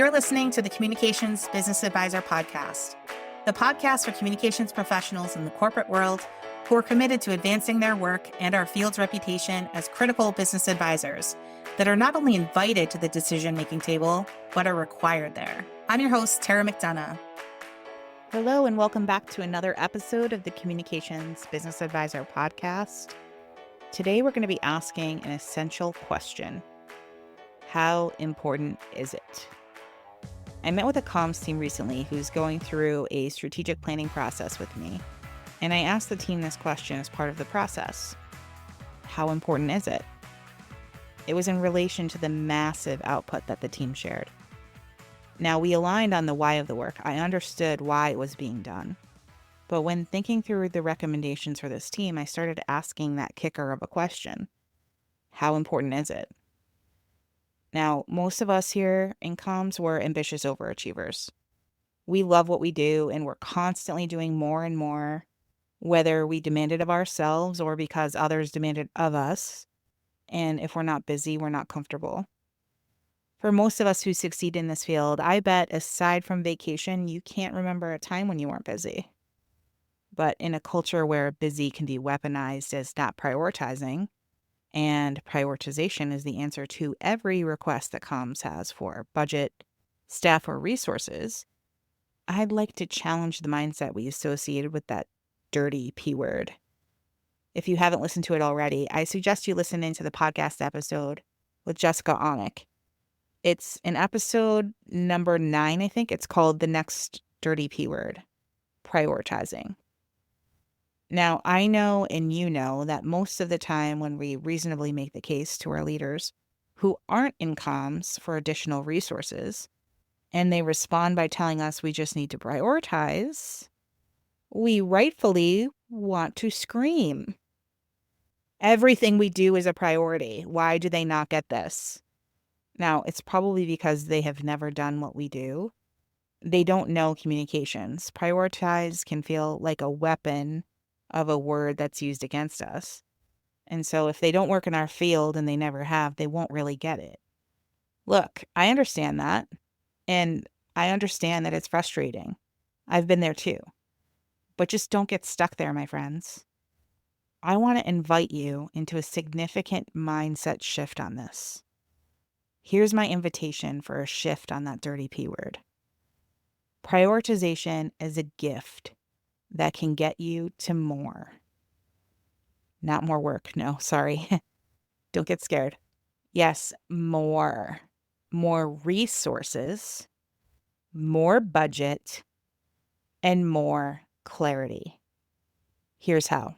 You're listening to the Communications Business Advisor podcast, the podcast for communications professionals in the corporate world who are committed to advancing their work and our field's reputation as critical business advisors that are not only invited to the decision-making table, but are required there. I'm your host, Tara McDonagh. Hello, and welcome back to another episode of the Communications Business Advisor podcast. Today, we're going to be asking an essential question. How important is it? I met with a comms team recently who's going through a strategic planning process with me, and I asked the team this question as part of the process. How important is it? It was in relation to the massive output that the team shared. Now, we aligned on the why of the work. I understood why it was being done. But when thinking through the recommendations for this team, I started asking that kicker of a question. How important is it? Now, most of us here in comms were ambitious overachievers. We love what we do, and we're constantly doing more and more, whether we demand it of ourselves or because others demand it of us. And if we're not busy, we're not comfortable. For most of us who succeed in this field, I bet aside from vacation, you can't remember a time when you weren't busy. But in a culture where busy can be weaponized as not prioritizing, and prioritization is the answer to every request that comms has for budget, staff, or resources, I'd like to challenge the mindset we associated with that dirty P word. If you haven't listened to it already, I suggest you listen into the podcast episode with Jessica Onick. It's an episode number 9, I think. It's called The Next Dirty P Word, Prioritizing. Now, I know and you know that most of the time when we reasonably make the case to our leaders who aren't in comms for additional resources, and they respond by telling us we just need to prioritize, we rightfully want to scream. Everything we do is a priority. Why do they not get this? Now, it's probably because they have never done what we do. They don't know communications. Prioritize can feel like a weapon of a word that's used against us. And so if they don't work in our field and they never have, they won't really get it. Look, I understand that. And I understand that it's frustrating. I've been there too. But just don't get stuck there, my friends. I want to invite you into a significant mindset shift on this. Here's my invitation for a shift on that dirty P word. Prioritization is a gift that can get you to more. Not more work. No, sorry. Don't get scared. Yes, more. More resources, more budget, and more clarity. Here's how.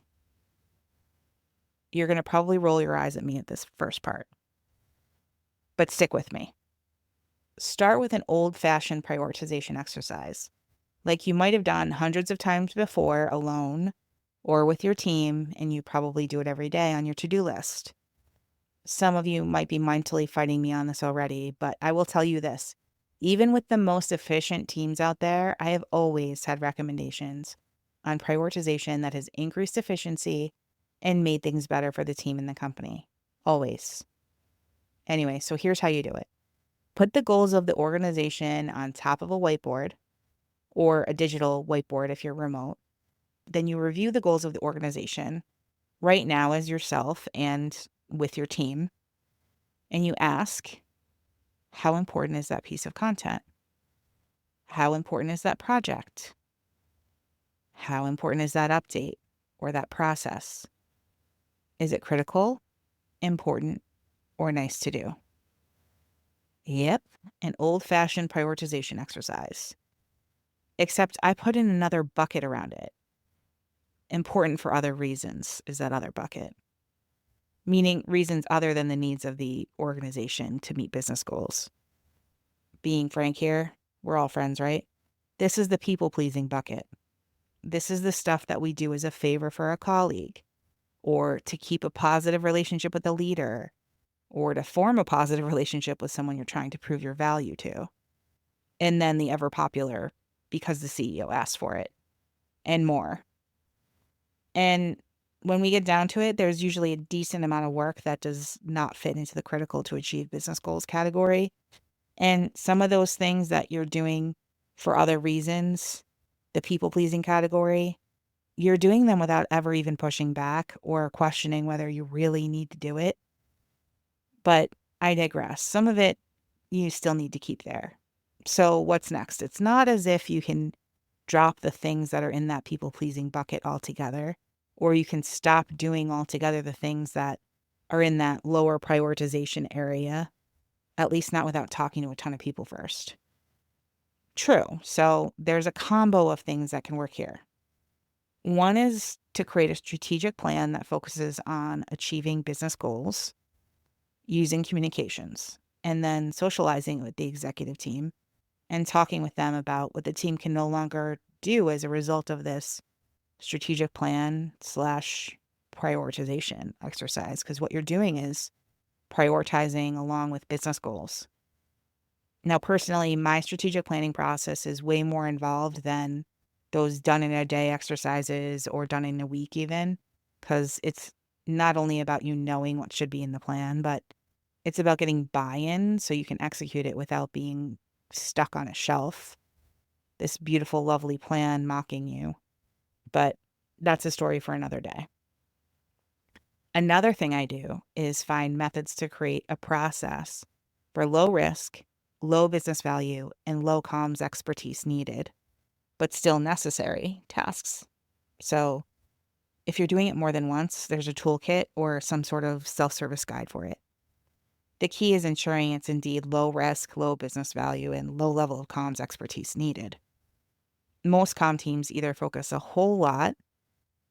You're going to probably roll your eyes at me at this first part, but stick with me. Start with an old-fashioned prioritization exercise, like you might have done hundreds of times before alone or with your team, and you probably do it every day on your to-do list. Some of you might be mentally fighting me on this already, but I will tell you this. Even with the most efficient teams out there, I have always had recommendations on prioritization that has increased efficiency and made things better for the team and the company. Always. Anyway, so here's how you do it. Put the goals of the organization on top of a whiteboard, or a digital whiteboard if you're remote. Then you review the goals of the organization right now as yourself and with your team. And you ask, how important is that piece of content? How important is that project? How important is that update or that process? Is it critical, important, or nice to do? Yep, an old-fashioned prioritization exercise. Except I put in another bucket around it. Important for other reasons is that other bucket. Meaning reasons other than the needs of the organization to meet business goals. Being frank here, we're all friends, right? This is the people-pleasing bucket. This is the stuff that we do as a favor for a colleague, or to keep a positive relationship with a leader, or to form a positive relationship with someone you're trying to prove your value to. And then the ever-popular, because the CEO asked for it, and more. And when we get down to it, there's usually a decent amount of work that does not fit into the critical to achieve business goals category. And some of those things that you're doing for other reasons, the people-pleasing category, you're doing them without ever even pushing back or questioning whether you really need to do it. But I digress. Some of it you still need to keep there. So what's next? It's not as if you can drop the things that are in that people-pleasing bucket altogether, or you can stop doing altogether the things that are in that lower prioritization area, at least not without talking to a ton of people first. True. So there's a combo of things that can work here. One is to create a strategic plan that focuses on achieving business goals, using communications, and then socializing with the executive team and talking with them about what the team can no longer do as a result of this strategic plan / prioritization exercise. Because what you're doing is prioritizing along with business goals. Now, personally, my strategic planning process is way more involved than those done in a day exercises or done in a week even, because it's not only about you knowing what should be in the plan, but it's about getting buy-in so you can execute it without being stuck on a shelf. This beautiful, lovely plan mocking you. But that's a story for another day. Another thing I do is find methods to create a process for low risk, low business value, and low comms expertise needed, but still necessary tasks. So if you're doing it more than once, there's a toolkit or some sort of self-service guide for it. The key is ensuring it's indeed low risk, low business value, and low level of comms expertise needed. Most comm teams either focus a whole lot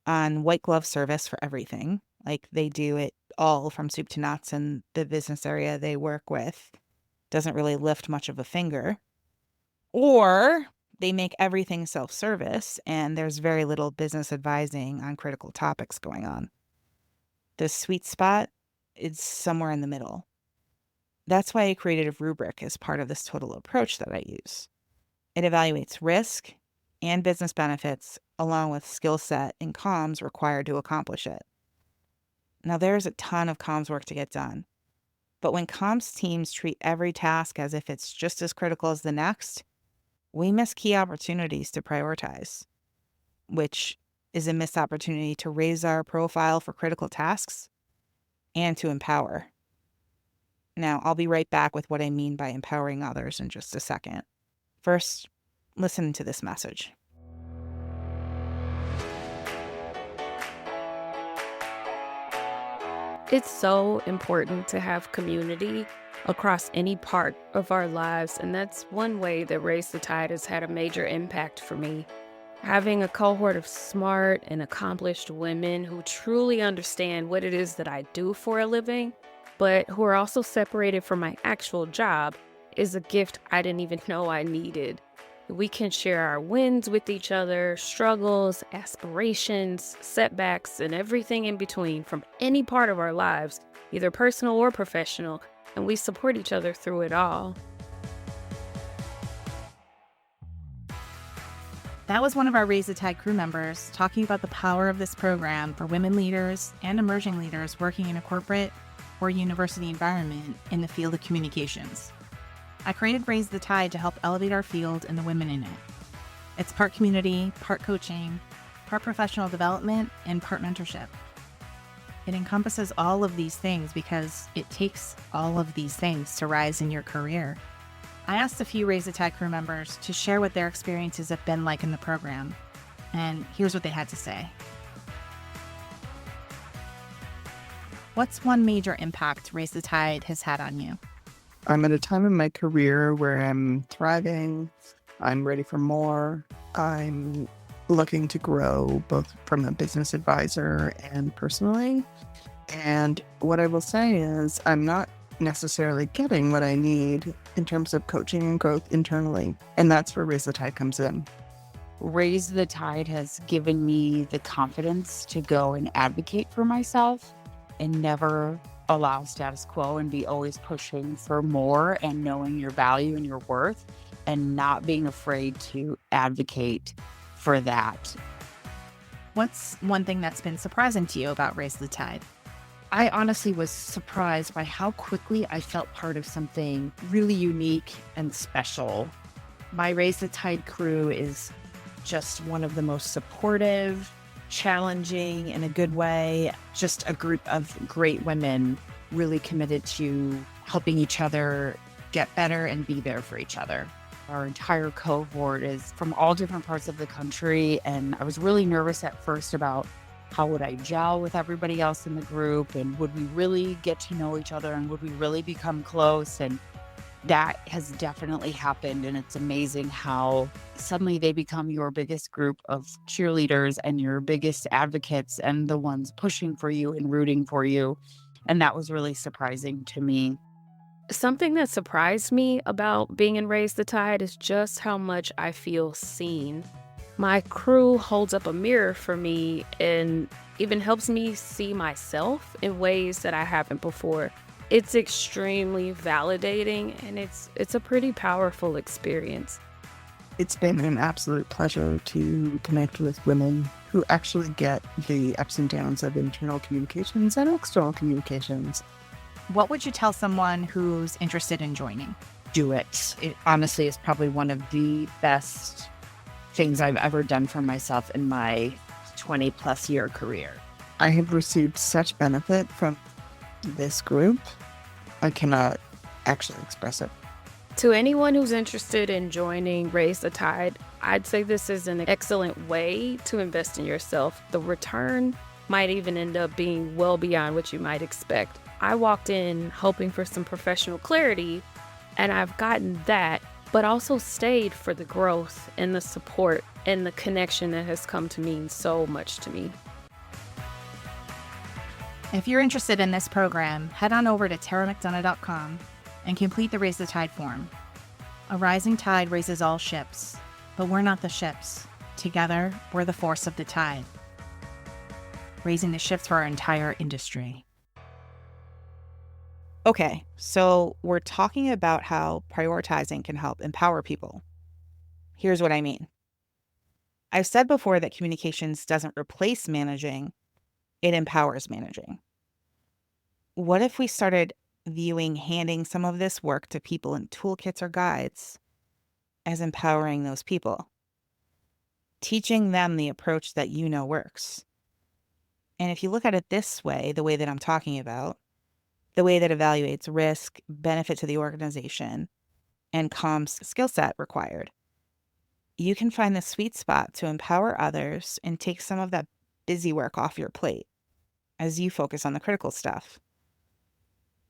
on white glove service for everything, like they do it all from soup to nuts, and the business area they work with doesn't really lift much of a finger, or they make everything self-service and there's very little business advising on critical topics going on. The sweet spot is somewhere in the middle. That's why I created a rubric as part of this total approach that I use. It evaluates risk and business benefits along with skill set and comms required to accomplish it. Now, there's a ton of comms work to get done, but when comms teams treat every task as if it's just as critical as the next, we miss key opportunities to prioritize, which is a missed opportunity to raise our profile for critical tasks and to empower. Now, I'll be right back with what I mean by empowering others in just a second. First, listen to this message. It's so important to have community across any part of our lives, and that's one way that Raise the Tide has had a major impact for me. Having a cohort of smart and accomplished women who truly understand what it is that I do for a living, but who are also separated from my actual job, is a gift I didn't even know I needed. We can share our wins with each other, struggles, aspirations, setbacks, and everything in between from any part of our lives, either personal or professional, and we support each other through it all. That was one of our Raise the Tide crew members talking about the power of this program for women leaders and emerging leaders working in a corporate or university environment in the field of communications. I created Raise the Tide to help elevate our field and the women in it. It's part community, part coaching, part professional development, and part mentorship. It encompasses all of these things because it takes all of these things to rise in your career. I asked a few Raise the Tide crew members to share what their experiences have been like in the program, and here's what they had to say. What's one major impact Raise the Tide has had on you? I'm at a time in my career where I'm thriving, I'm ready for more, I'm looking to grow both from a business advisor and personally. And what I will say is I'm not necessarily getting what I need in terms of coaching and growth internally. And that's where Raise the Tide comes in. Raise the Tide has given me the confidence to go and advocate for myself and never allow status quo and be always pushing for more and knowing your value and your worth and not being afraid to advocate for that. What's one thing that's been surprising to you about Raise the Tide? I honestly was surprised by how quickly I felt part of something really unique and special. My Raise the Tide crew is just one of the most supportive, challenging in a good way, just a group of great women really committed to helping each other get better and be there for each other. Our entire cohort is from all different parts of the country, and I was really nervous at first about how would I gel with everybody else in the group, and would we really get to know each other, and would we really become close? And that has definitely happened, and it's amazing how suddenly they become your biggest group of cheerleaders and your biggest advocates and the ones pushing for you and rooting for you. And that was really surprising to me. Something that surprised me about being in Raise the Tide is just how much I feel seen. My crew holds up a mirror for me and even helps me see myself in ways that I haven't before. It's extremely validating, and it's a pretty powerful experience. It's been an absolute pleasure to connect with women who actually get the ups and downs of internal communications and external communications. What would you tell someone who's interested in joining? Do it. It honestly is probably one of the best things I've ever done for myself in my 20 plus year career. I have received such benefit from this group. I cannot actually express it. To anyone who's interested in joining Raise the Tide, I'd say this is an excellent way to invest in yourself. The return might even end up being well beyond what you might expect. I walked in hoping for some professional clarity, and I've gotten that, but also stayed for the growth and the support and the connection that has come to mean so much to me. If you're interested in this program, head on over to TaraMcDonagh.com and complete the Raise the Tide form. A rising tide raises all ships, but we're not the ships. Together, we're the force of the tide, raising the ships for our entire industry. Okay, so we're talking about how prioritizing can help empower people. Here's what I mean. I've said before that communications doesn't replace managing, it empowers managing. What if we started viewing handing some of this work to people in toolkits or guides as empowering those people? Teaching them the approach that you know works. And if you look at it this way, the way that I'm talking about, the way that evaluates risk, benefit to the organization, and comms skill set required, you can find the sweet spot to empower others and take some of that busy work off your plate as you focus on the critical stuff.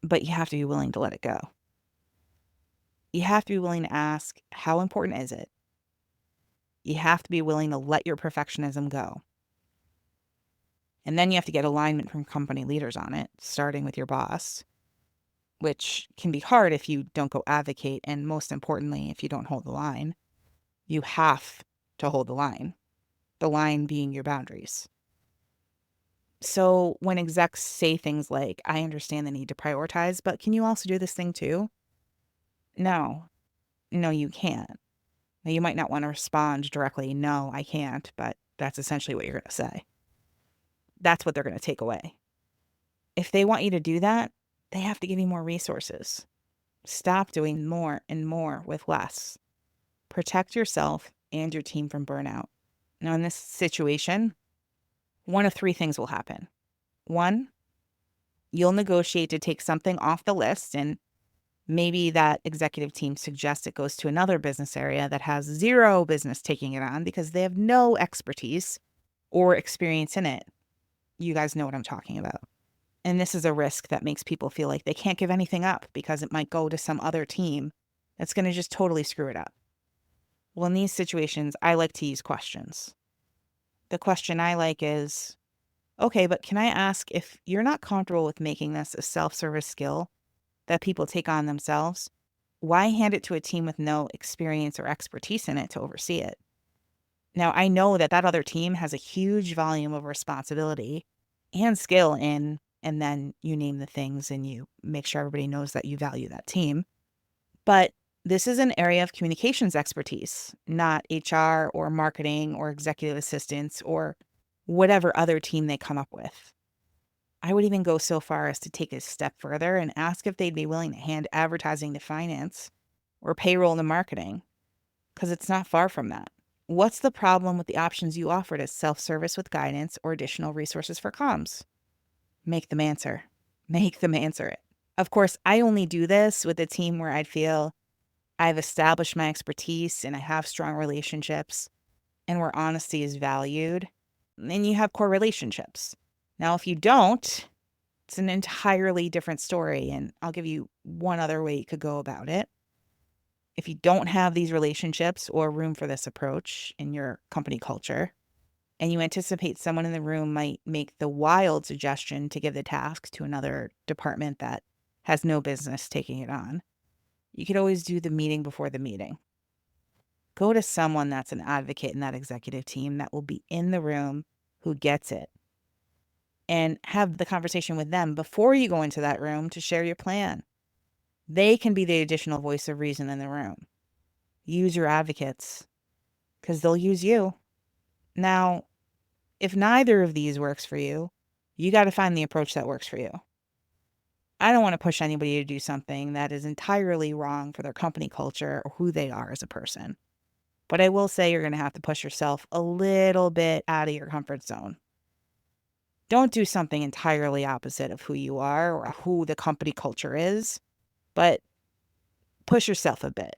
But you have to be willing to let it go. You have to be willing to ask, how important is it? You have to be willing to let your perfectionism go. And then you have to get alignment from company leaders on it, starting with your boss, which can be hard if you don't go advocate, and most importantly, if you don't hold the line. You have to hold the line being your boundaries. So when execs say things like, I understand the need to prioritize, but can you also do this thing too? No, you can't. Now, you might not want to respond directly, no, I can't, but that's essentially what you're going to say. That's what they're going to take away. If they want you to do that, they have to give you more resources. Stop doing more and more with less. Protect yourself and your team from burnout. Now, in this situation, one of three things will happen. One, you'll negotiate to take something off the list, and maybe that executive team suggests it goes to another business area that has zero business taking it on because they have no expertise or experience in it. You guys know what I'm talking about. And this is a risk that makes people feel like they can't give anything up because it might go to some other team that's going to just totally screw it up. Well, in these situations, I like to use questions. The question I like is, okay, but can I ask, if you're not comfortable with making this a self-service skill that people take on themselves, why hand it to a team with no experience or expertise in it to oversee it? Now, I know that that other team has a huge volume of responsibility and skill in, and then you name the things and you make sure everybody knows that you value that team. But this is an area of communications expertise, not HR or marketing or executive assistants or whatever other team they come up with. I would even go so far as to take a step further and ask if they'd be willing to hand advertising to finance or payroll to marketing, because it's not far from that. What's the problem with the options you offered as self-service with guidance or additional resources for comms? Make them answer. Make them answer it. Of course, I only do this with a team where I feel I've established my expertise and I have strong relationships and where honesty is valued, and you have core relationships. Now, if you don't, it's an entirely different story, and I'll give you one other way you could go about it. If you don't have these relationships or room for this approach in your company culture, and you anticipate someone in the room might make the wild suggestion to give the task to another department that has no business taking it on, you could always do the meeting before the meeting. Go to someone that's an advocate in that executive team that will be in the room, who gets it, and have the conversation with them before you go into that room to share your plan. They can be the additional voice of reason in the room. Use your advocates, because they'll use you. Now, if neither of these works for you, you got to find the approach that works for you. I don't want to push anybody to do something that is entirely wrong for their company culture or who they are as a person. But I will say you're going to have to push yourself a little bit out of your comfort zone. Don't do something entirely opposite of who you are or who the company culture is, but push yourself a bit.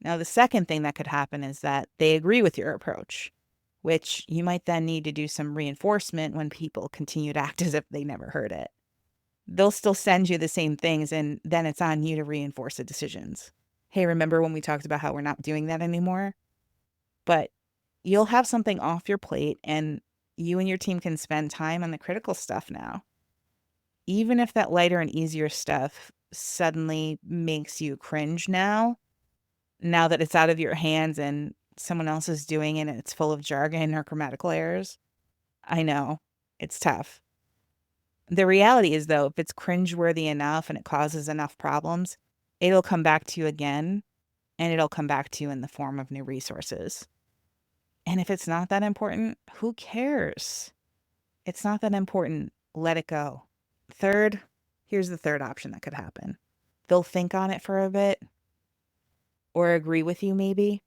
Now, the second thing that could happen is that they agree with your approach, which you might then need to do some reinforcement when people continue to act as if they never heard it. They'll still send you the same things, and then it's on you to reinforce the decisions. Hey, remember when we talked about how we're not doing that anymore? But you'll have something off your plate, and you and your team can spend time on the critical stuff now. Even if that lighter and easier stuff suddenly makes you cringe now that it's out of your hands and someone else is doing it and it's full of jargon or grammatical errors. I know, it's tough. The reality is, though, if it's cringeworthy enough and it causes enough problems, it'll come back to you again, and it'll come back to you in the form of new resources. And if it's not that important, who cares? It's not that important. Let it go. Third, here's the third option that could happen. They'll think on it for a bit or agree with you maybe,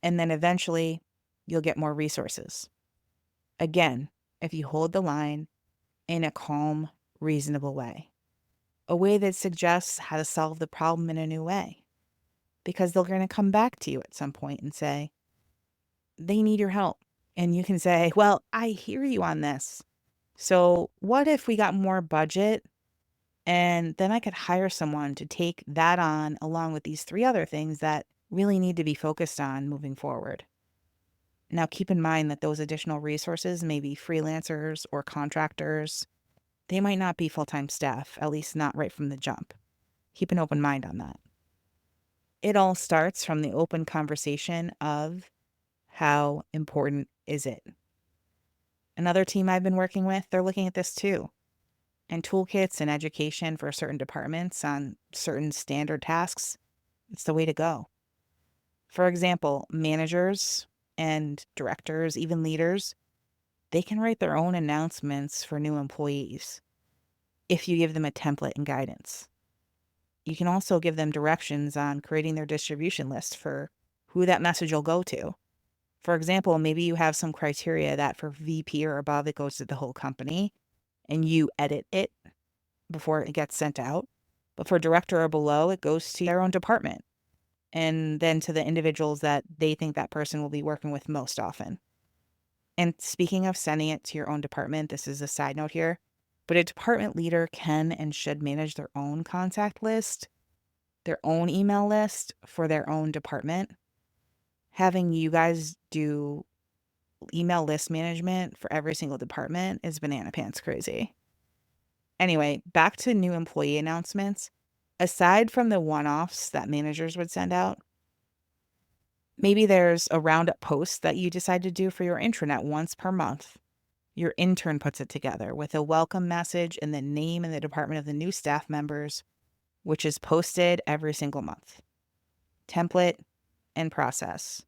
and then eventually you'll get more resources. Again, if you hold the line in a calm, reasonable way, a way that suggests how to solve the problem in a new way, because they're going to come back to you at some point and say, they need your help. And you can say, well, I hear you on this. So what if we got more budget and then I could hire someone to take that on along with these 3 other things that really need to be focused on moving forward. Now, keep in mind that those additional resources may be freelancers or contractors. They might not be full-time staff, at least not right from the jump. Keep an open mind on that. It all starts from the open conversation of how important is it? Another team I've been working with, they're looking at this too. And toolkits and education for certain departments on certain standard tasks, it's the way to go. For example, managers and directors, even leaders, they can write their own announcements for new employees if you give them a template and guidance. You can also give them directions on creating their distribution list for who that message will go to. For example, maybe you have some criteria that for VP or above, it goes to the whole company and you edit it before it gets sent out. But for director or below, it goes to their own department and then to the individuals that they think that person will be working with most often. And speaking of sending it to your own department, this is a side note here, but a department leader can and should manage their own contact list, their own email list for their own department. Having you guys do email list management for every single department is banana pants crazy. Anyway, back to new employee announcements. Aside from the one-offs that managers would send out, maybe there's a roundup post that you decide to do for your intranet once per month. Your intern puts it together with a welcome message and the name and the department of the new staff members, which is posted every single month. Template and process.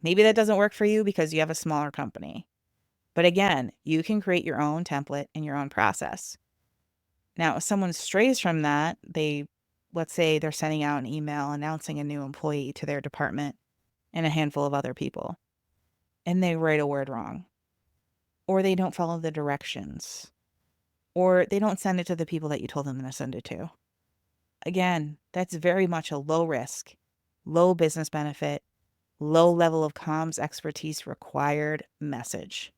Maybe that doesn't work for you because you have a smaller company. But again, you can create your own template and your own process. Now, if someone strays from that, let's say they're sending out an email announcing a new employee to their department and a handful of other people, and they write a word wrong, or they don't follow the directions, or they don't send it to the people that you told them to send it to. Again, that's very much a low risk, low business benefit, low level of comms expertise required message.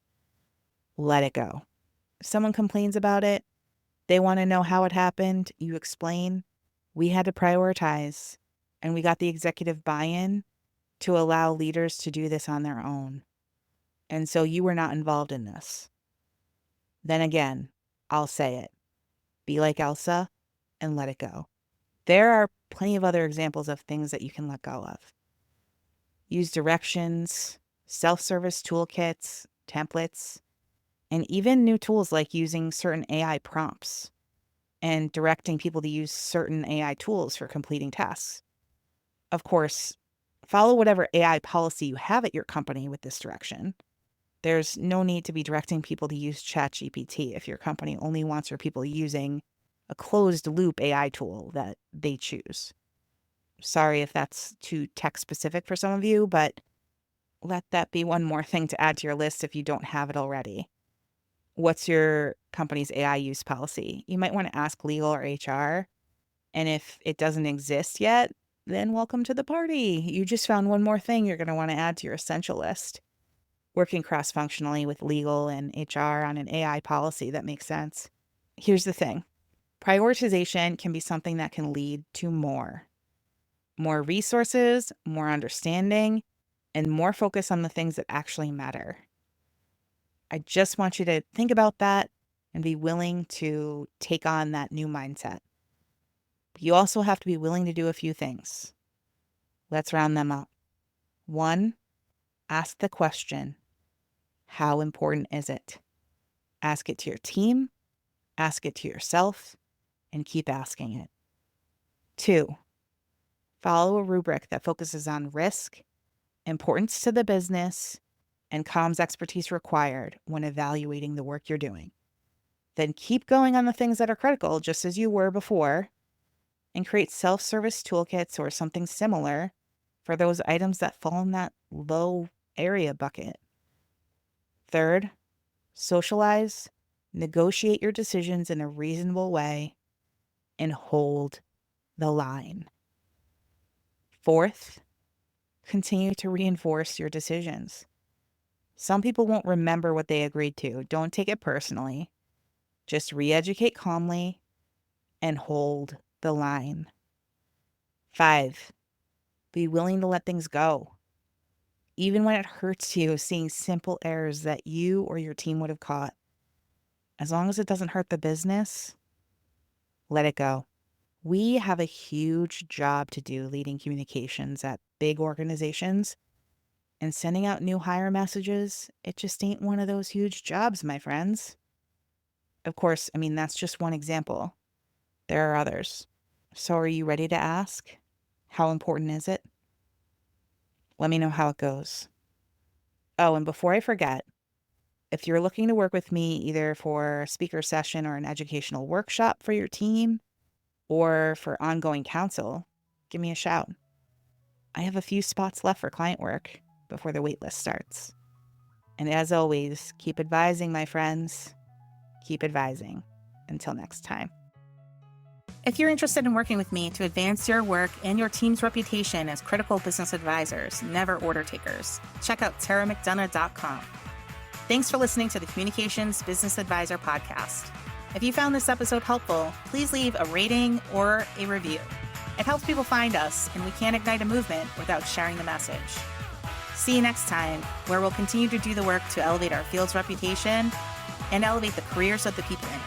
Let it go. If someone complains about it, they want to know how it happened, you explain. We had to prioritize, and we got the executive buy-in to allow leaders to do this on their own. And so you were not involved in this. Then again, I'll say it. Be like Elsa and let it go. There are plenty of other examples of things that you can let go of. Use directions, self-service toolkits, templates, and even new tools like using certain AI prompts and directing people to use certain AI tools for completing tasks. Of course, follow whatever AI policy you have at your company with this direction. There's no need to be directing people to use ChatGPT if your company only wants your people using a closed-loop AI tool that they choose. Sorry if that's too tech-specific for some of you, but let that be one more thing to add to your list if you don't have it already. What's your company's AI use policy? You might want to ask legal or HR. And if it doesn't exist yet, then welcome to the party. You just found one more thing you're going to want to add to your essential list. Working cross-functionally with legal and HR on an AI policy that makes sense. Here's the thing. Prioritization can be something that can lead to more resources, more understanding, and more focus on the things that actually matter. I just want you to think about that and be willing to take on that new mindset. You also have to be willing to do a few things. Let's round them up. 1, ask the question, how important is it? Ask it to your team, ask it to yourself, and keep asking it. 2, follow a rubric that focuses on risk, importance to the business, and comms expertise required when evaluating the work you're doing. Then keep going on the things that are critical, just as you were before, and create self-service toolkits or something similar for those items that fall in that low area bucket. 3rd, socialize, negotiate your decisions in a reasonable way, and hold the line. 4th, continue to reinforce your decisions. Some people won't remember what they agreed to. Don't take it personally. Just re-educate calmly and hold the line. 5, be willing to let things go. Even when it hurts you seeing simple errors that you or your team would have caught. As long as it doesn't hurt the business, let it go. We have a huge job to do leading communications at big organizations. And sending out new hire messages, it just ain't one of those huge jobs, my friends. Of course, that's just one example. There are others. So are you ready to ask? How important is it? Let me know how it goes. Oh, and before I forget, if you're looking to work with me either for a speaker session or an educational workshop for your team or for ongoing counsel, give me a shout. I have a few spots left for client work before the waitlist starts. And as always, keep advising, my friends. Keep advising. Until next time. If you're interested in working with me to advance your work and your team's reputation as critical business advisors, never order takers, check out TaraMcDonagh.com. Thanks for listening to the Communications Business Advisor podcast. If you found this episode helpful, please leave a rating or a review. It helps people find us, and we can't ignite a movement without sharing the message. See you next time, where we'll continue to do the work to elevate our field's reputation and elevate the careers of the people in it.